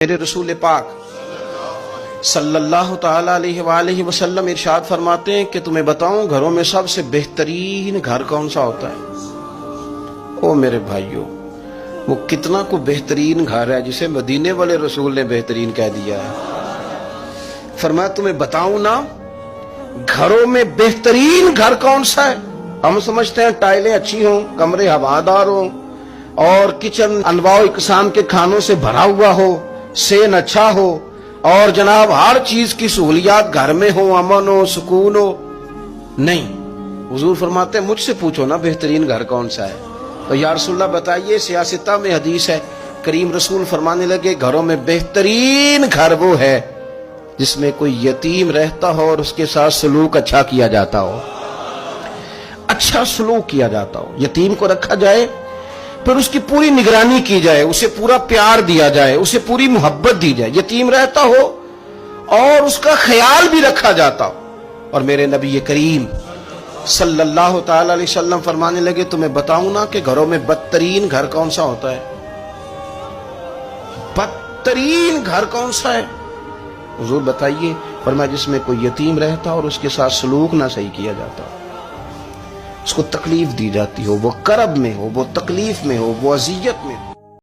میرے رسول پاک صلی اللہ تعالی علیہ وآلہ وسلم ارشاد فرماتے ہیں کہ تمہیں بتاؤں گھروں میں سب سے بہترین گھر کون سا ہوتا ہے؟ او میرے بھائیوں، وہ کتنا کو بہترین گھر ہے جسے مدینے والے رسول نے بہترین کہہ دیا ہے۔ فرمایا تمہیں بتاؤں نا گھروں میں بہترین گھر کون سا ہے؟ ہم سمجھتے ہیں ٹائلیں اچھی ہوں، کمرے ہوادار ہوں اور کچن انواع و اقسام کے کھانوں سے بھرا ہوا ہو، سین اچھا ہو اور جناب ہر چیز کی سہولیات گھر میں ہو، امن ہو، سکون ہو۔ نہیں، حضور فرماتے ہیں مجھ سے پوچھو نا بہترین گھر کون سا ہے؟ تو یا رسول اللہ بتائیے، سیاستہ میں حدیث ہے، کریم رسول فرمانے لگے گھروں میں بہترین گھر وہ ہے جس میں کوئی یتیم رہتا ہو اور اس کے ساتھ سلوک اچھا کیا جاتا ہو، اچھا سلوک کیا جاتا ہو، یتیم کو رکھا جائے پھر اس کی پوری نگرانی کی جائے، اسے پورا پیار دیا جائے، اسے پوری محبت دی جائے، یتیم رہتا ہو اور اس کا خیال بھی رکھا جاتا ہو۔ اور میرے نبی کریم صلی اللہ تعالی علیہ وسلم فرمانے لگے تمہیں بتاؤں نا کہ گھروں میں بدترین گھر کون سا ہوتا ہے؟ بدترین گھر کون سا ہے؟ حضور بتائیے، فرمایا جس میں کوئی یتیم رہتا اور اس کے ساتھ سلوک نہ صحیح کیا جاتا، اس کو تکلیف دی جاتی ہو، وہ کرب میں ہو، وہ تکلیف میں ہو، وہ اذیت میں ہو۔